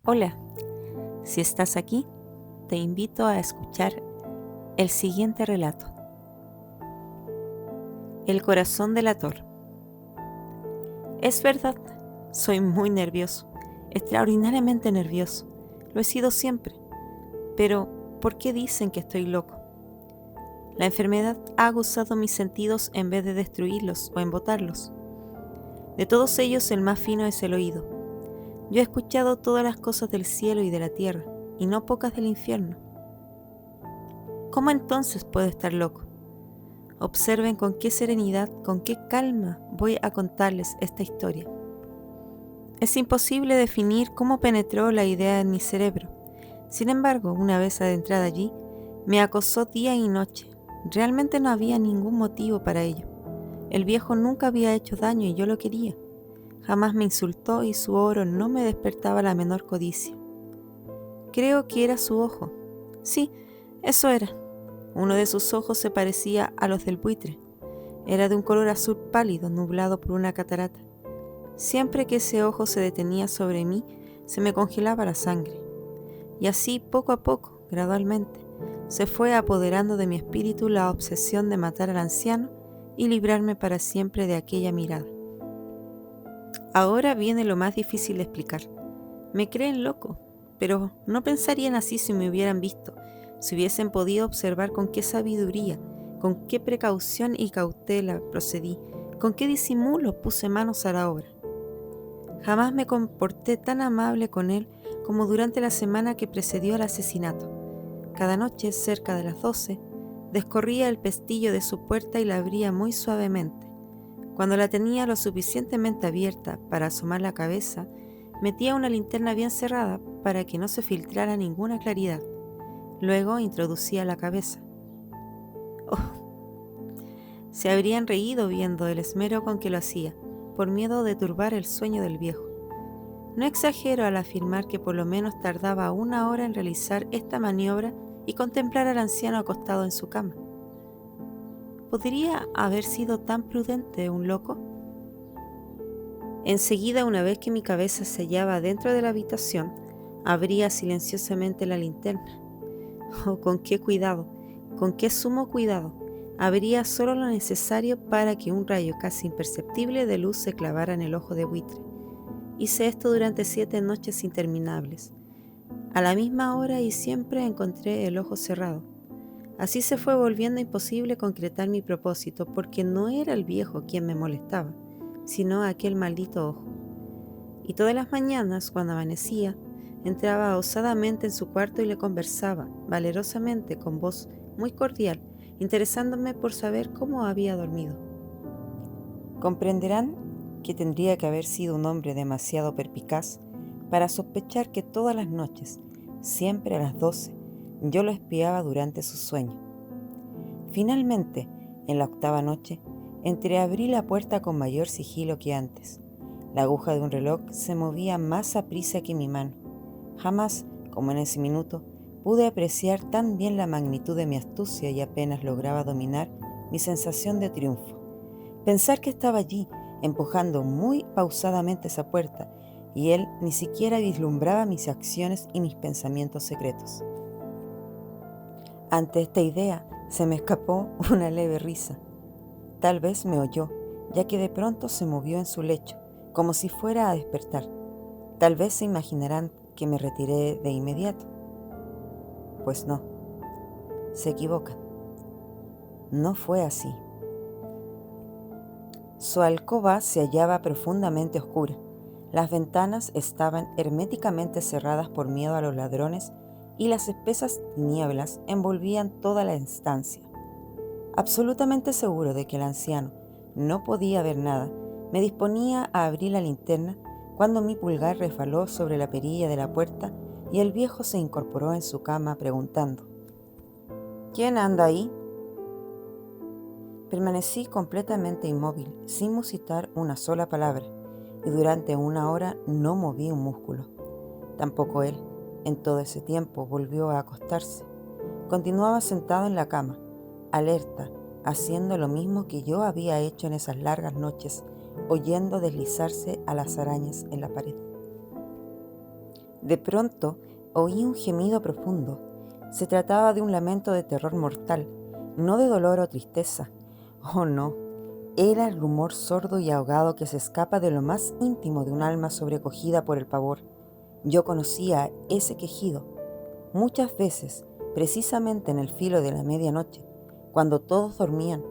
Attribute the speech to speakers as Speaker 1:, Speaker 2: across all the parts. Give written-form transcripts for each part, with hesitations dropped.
Speaker 1: Hola, si estás aquí, te invito a escuchar el siguiente relato. El corazón delator. Es verdad, soy muy nervioso, extraordinariamente nervioso. Lo he sido siempre. Pero, ¿por qué dicen que estoy loco? La enfermedad ha aguzado mis sentidos en vez de destruirlos o embotarlos. De todos ellos, el más fino es el oído. Yo he escuchado todas las cosas del cielo y de la tierra, y no pocas del infierno. ¿Cómo entonces puedo estar loco? Observen con qué serenidad, con qué calma voy a contarles esta historia. Es imposible definir cómo penetró la idea en mi cerebro. Sin embargo, una vez adentrada allí, me acosó día y noche. Realmente no había ningún motivo para ello. El viejo nunca había hecho daño y yo lo quería. Jamás me insultó y su oro no me despertaba la menor codicia. Creo que era su ojo. Sí, eso era. Uno de sus ojos se parecía a los del buitre. Era de un color azul pálido, nublado por una catarata. Siempre que ese ojo se detenía sobre mí, se me congelaba la sangre. Y así, poco a poco, gradualmente, se fue apoderando de mi espíritu la obsesión de matar al anciano y librarme para siempre de aquella mirada. Ahora viene lo más difícil de explicar. Me creen loco, pero no pensarían así si me hubieran visto, si hubiesen podido observar con qué sabiduría, con qué precaución y cautela procedí, con qué disimulo puse manos a la obra. Jamás me comporté tan amable con él como durante la semana que precedió al asesinato. Cada noche, cerca de las 12, descorría el pestillo de su puerta y la abría muy suavemente. Cuando la tenía lo suficientemente abierta para asomar la cabeza, metía una linterna bien cerrada para que no se filtrara ninguna claridad. Luego introducía la cabeza. Se habrían reído viendo el esmero con que lo hacía, por miedo de turbar el sueño del viejo. No exagero al afirmar que por lo menos tardaba 1 hora en realizar esta maniobra y contemplar al anciano acostado en su cama. ¿Podría haber sido tan prudente un loco? Enseguida, una vez que mi cabeza se hallaba dentro de la habitación, abría silenciosamente la linterna. Oh, con qué cuidado, con qué sumo cuidado. Abría solo lo necesario para que un rayo casi imperceptible de luz se clavara en el ojo de buitre. Hice esto durante 7 noches interminables. A la misma hora y siempre encontré el ojo cerrado. Así se fue volviendo imposible concretar mi propósito, porque no era el viejo quien me molestaba, sino aquel maldito ojo. Y todas las mañanas, cuando amanecía, entraba osadamente en su cuarto y le conversaba, valerosamente, con voz muy cordial, interesándome por saber cómo había dormido. Comprenderán que tendría que haber sido un hombre demasiado perspicaz para sospechar que todas las noches, siempre a las 12, yo lo espiaba durante su sueño. Finalmente, en la 8ª noche, entreabrí la puerta con mayor sigilo que antes. La aguja de un reloj se movía más aprisa que mi mano. Jamás, como en ese minuto, pude apreciar tan bien la magnitud de mi astucia y apenas lograba dominar mi sensación de triunfo. Pensar que estaba allí, empujando muy pausadamente esa puerta, y él ni siquiera vislumbraba mis acciones y mis pensamientos secretos. Ante esta idea, se me escapó una leve risa. Tal vez me oyó, ya que de pronto se movió en su lecho, como si fuera a despertar. Tal vez se imaginarán que me retiré de inmediato. Pues no, se equivocan. No fue así. Su alcoba se hallaba profundamente oscura. Las ventanas estaban herméticamente cerradas por miedo a los ladrones y las espesas tinieblas envolvían toda la estancia. Absolutamente seguro de que el anciano no podía ver nada, me disponía a abrir la linterna cuando mi pulgar resbaló sobre la perilla de la puerta y el viejo se incorporó en su cama preguntando: ¿Quién anda ahí? Permanecí completamente inmóvil, sin musitar una sola palabra, y durante 1 hora no moví un músculo. Tampoco él, en todo ese tiempo, volvió a acostarse. Continuaba sentado en la cama, alerta, haciendo lo mismo que yo había hecho en esas largas noches, oyendo deslizarse a las arañas en la pared. De pronto oí un gemido profundo. Se trataba de un lamento de terror mortal, no de dolor o tristeza. Oh no, era el rumor sordo y ahogado que se escapa de lo más íntimo de un alma sobrecogida por el pavor. Yo conocía ese quejido muchas veces, precisamente en el filo de la medianoche, cuando todos dormían.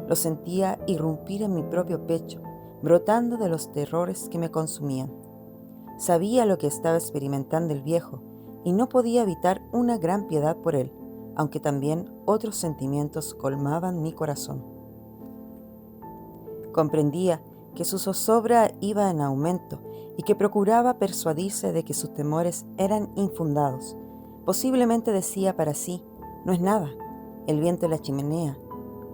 Speaker 1: Lo sentía irrumpir en mi propio pecho, brotando de los terrores que me consumían. Sabía lo que estaba experimentando el viejo y no podía evitar una gran piedad por él, aunque también otros sentimientos colmaban mi corazón. Comprendía que su zozobra iba en aumento y que procuraba persuadirse de que sus temores eran infundados. Posiblemente decía para sí: no es nada, el viento en la chimenea,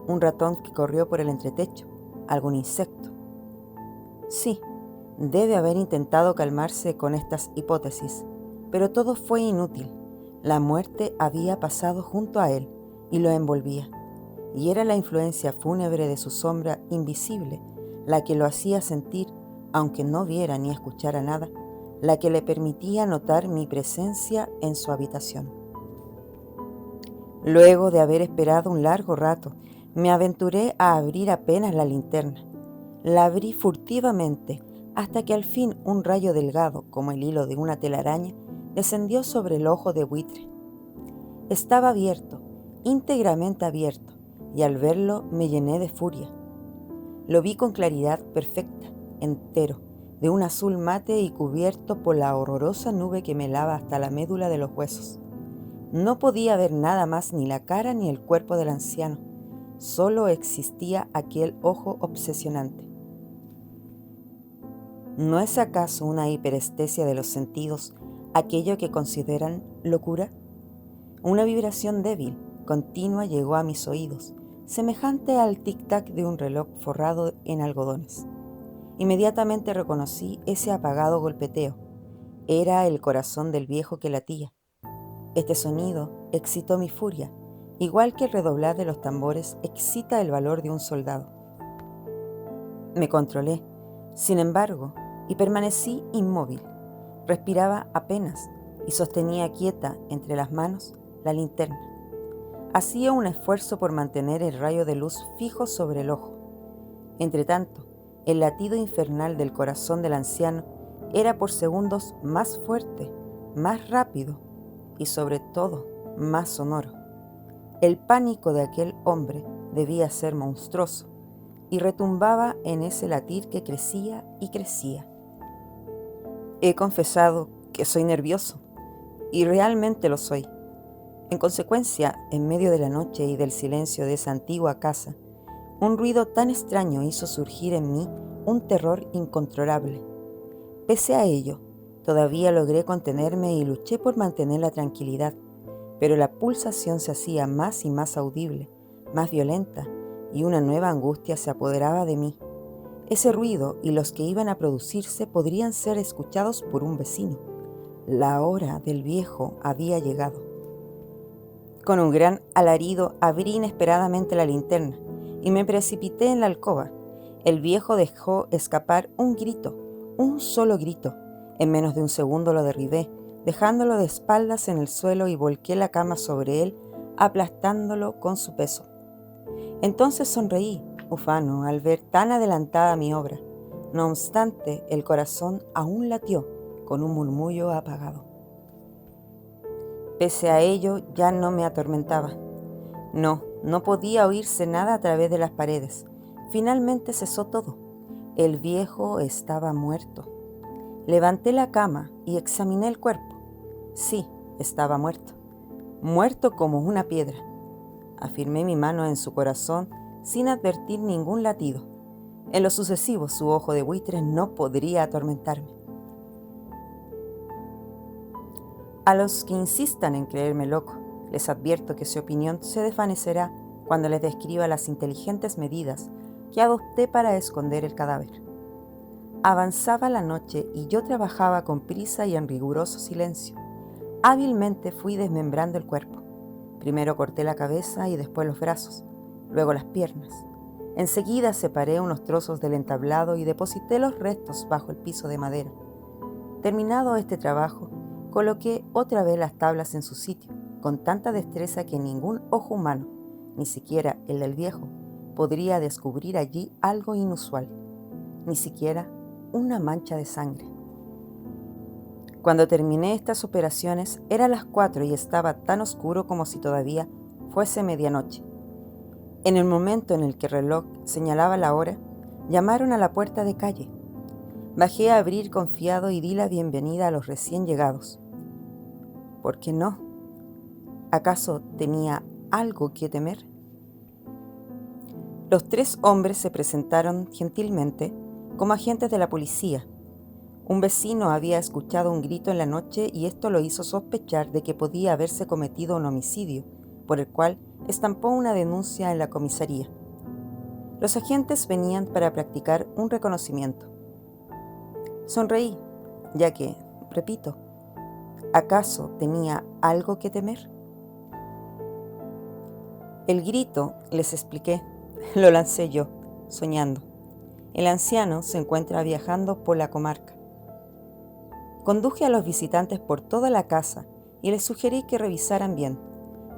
Speaker 1: un ratón que corrió por el entretecho, algún insecto. Sí, debe haber intentado calmarse con estas hipótesis, pero todo fue inútil. La muerte había pasado junto a él y lo envolvía, y era la influencia fúnebre de su sombra invisible la que lo hacía sentir, aunque no viera ni escuchara nada, la que le permitía notar mi presencia en su habitación. Luego de haber esperado un largo rato, me aventuré a abrir apenas la linterna. La abrí furtivamente hasta que al fin un rayo delgado, como el hilo de una telaraña, descendió sobre el ojo de buitre. Estaba abierto, íntegramente abierto, y al verlo me llené de furia. Lo vi con claridad perfecta, entero, de un azul mate y cubierto por la horrorosa nube que me lava hasta la médula de los huesos. No podía ver nada más, ni la cara ni el cuerpo del anciano. Solo existía aquel ojo obsesionante. ¿No es acaso una hiperestesia de los sentidos aquello que consideran locura? Una vibración débil, continua, llegó a mis oídos, semejante al tic-tac de un reloj forrado en algodones. Inmediatamente reconocí ese apagado golpeteo. Era el corazón del viejo que latía. Este sonido excitó mi furia, igual que el redoblar de los tambores excita el valor de un soldado. Me controlé, sin embargo, y permanecí inmóvil. Respiraba apenas y sostenía quieta entre las manos la linterna. Hacía un esfuerzo por mantener el rayo de luz fijo sobre el ojo. Entretanto, el latido infernal del corazón del anciano era por segundos más fuerte, más rápido y sobre todo más sonoro. El pánico de aquel hombre debía ser monstruoso y retumbaba en ese latir que crecía y crecía. He confesado que soy nervioso y realmente lo soy. En consecuencia, en medio de la noche y del silencio de esa antigua casa, un ruido tan extraño hizo surgir en mí un terror incontrolable. Pese a ello, todavía logré contenerme y luché por mantener la tranquilidad, pero la pulsación se hacía más y más audible, más violenta, y una nueva angustia se apoderaba de mí. Ese ruido y los que iban a producirse podrían ser escuchados por un vecino. La hora del viejo había llegado. Con un gran alarido abrí inesperadamente la linterna y me precipité en la alcoba. El viejo dejó escapar un grito, un solo grito. En menos de un segundo lo derribé, dejándolo de espaldas en el suelo, y volqué la cama sobre él, aplastándolo con su peso. Entonces sonreí, ufano, al ver tan adelantada mi obra. No obstante, el corazón aún latió con un murmullo apagado. Pese a ello, ya no me atormentaba. No podía oírse nada a través de las paredes. Finalmente cesó todo. El viejo estaba muerto. Levanté la cama y examiné el cuerpo. Sí, estaba muerto. Muerto como una piedra. Afirmé mi mano en su corazón sin advertir ningún latido. En lo sucesivo, su ojo de buitre no podría atormentarme. A los que insistan en creerme loco, les advierto que su opinión se desvanecerá cuando les describa las inteligentes medidas que adopté para esconder el cadáver. Avanzaba la noche y yo trabajaba con prisa y en riguroso silencio. Hábilmente fui desmembrando el cuerpo. Primero corté la cabeza y después los brazos, luego las piernas. Enseguida separé unos trozos del entablado y deposité los restos bajo el piso de madera. Terminado este trabajo,
Speaker 2: Coloqué otra vez las tablas en su sitio, con tanta destreza que ningún ojo humano, ni siquiera el del viejo, podría descubrir allí algo inusual, ni siquiera una mancha de sangre. Cuando terminé estas operaciones, era las 4 y estaba tan oscuro como si todavía fuese medianoche. En el momento en el que el reloj señalaba la hora, llamaron a la puerta de calle. Bajé a abrir confiado y di la bienvenida a los recién llegados. ¿Por qué no? ¿Acaso tenía algo que temer? Los 3 hombres se presentaron gentilmente como agentes de la policía. Un vecino había escuchado un grito en la noche y esto lo hizo sospechar de que podía haberse cometido un homicidio, por el cual estampó una denuncia en la comisaría. Los agentes venían para practicar un reconocimiento. Sonreí, ya que, repito, ¿acaso tenía algo que temer? El grito, les expliqué, lo lancé yo, soñando. El anciano se encuentra viajando por la comarca. Conduje a los visitantes por toda la casa y les sugerí que revisaran bien.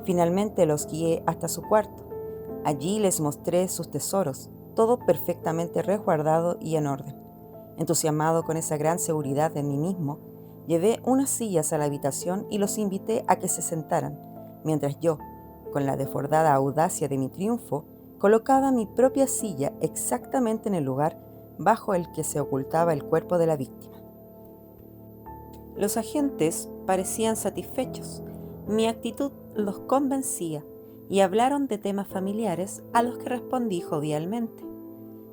Speaker 2: Finalmente los guié hasta su cuarto. Allí les mostré sus tesoros, todo perfectamente resguardado y en orden. Entusiasmado con esa gran seguridad de mí mismo, llevé unas sillas a la habitación y los invité a que se sentaran, mientras yo, con la desbordada audacia de mi triunfo, colocaba mi propia silla exactamente en el lugar bajo el que se ocultaba el cuerpo de la víctima. Los agentes parecían satisfechos. Mi actitud los convencía y hablaron de temas familiares a los que respondí jovialmente.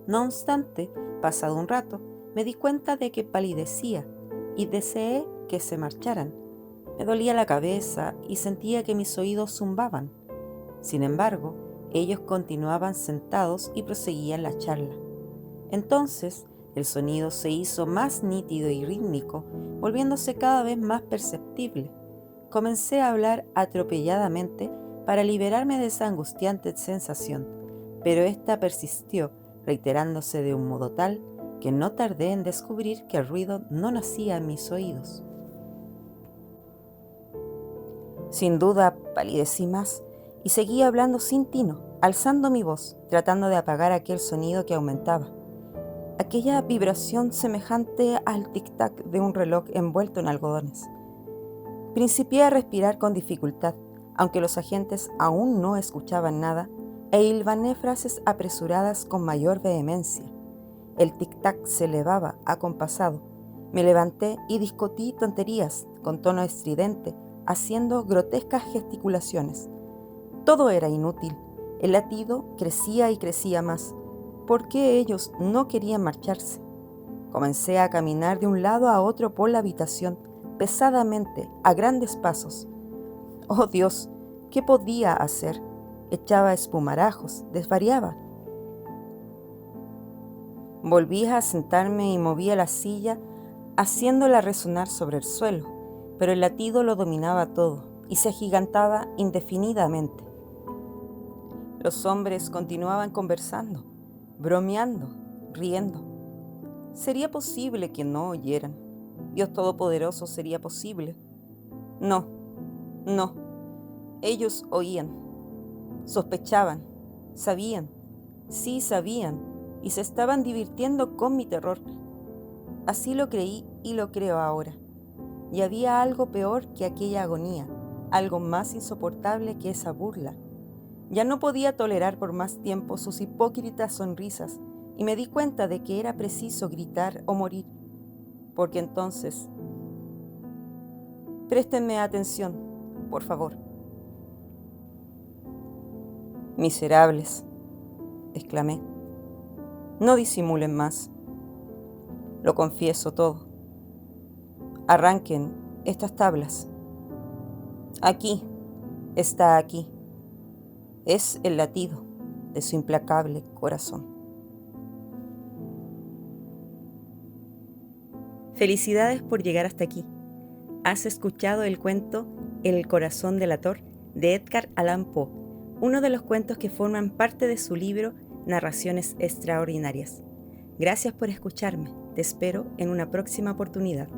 Speaker 2: No obstante, pasado un rato, me di cuenta de que palidecía y deseé que se marcharan. Me dolía la cabeza y sentía que mis oídos zumbaban. Sin embargo, ellos continuaban sentados y proseguían la charla. Entonces, el sonido se hizo más nítido y rítmico, volviéndose cada vez más perceptible. Comencé a hablar atropelladamente para liberarme de esa angustiante sensación, pero esta persistió, reiterándose de un modo tal que no tardé en descubrir que el ruido no nacía en mis oídos. Sin duda, palidecí más y seguí hablando sin tino, alzando mi voz, tratando de apagar aquel sonido que aumentaba. Aquella vibración semejante al tic-tac de un reloj envuelto en algodones. Principié a respirar con dificultad, aunque los agentes aún no escuchaban nada, e hilvané frases apresuradas con mayor vehemencia. El tic-tac se elevaba acompasado. Me levanté y discutí tonterías con tono estridente, haciendo grotescas gesticulaciones. Todo era inútil. El latido crecía y crecía más. ¿Por qué ellos no querían marcharse? Comencé a caminar de un lado a otro por la habitación, pesadamente, a grandes pasos. ¡Oh Dios! ¿Qué podía hacer? Echaba espumarajos, desvariaba. Volví a sentarme y movía la silla, haciéndola resonar sobre el suelo, pero el latido lo dominaba todo y se agigantaba indefinidamente. Los hombres continuaban conversando, bromeando, riendo. ¿Sería posible que no oyeran? ¿Dios Todopoderoso sería posible? No, no. Ellos oían, sospechaban, sabían, sí sabían, y se estaban divirtiendo con mi terror. Así lo creí y lo creo ahora. Y había algo peor que aquella agonía, algo más insoportable que esa burla. Ya no podía tolerar por más tiempo sus hipócritas sonrisas y me di cuenta de que era preciso gritar o morir, porque entonces... Préstenme atención, por favor. Miserables, exclamé. No disimulen más. Lo confieso todo. Arranquen estas tablas. Aquí, está aquí. Es el latido de su implacable corazón.
Speaker 1: Felicidades por llegar hasta aquí. Has escuchado el cuento El corazón delator de Edgar Allan Poe, uno de los cuentos que forman parte de su libro Narraciones Extraordinarias. Gracias por escucharme. Te espero en una próxima oportunidad.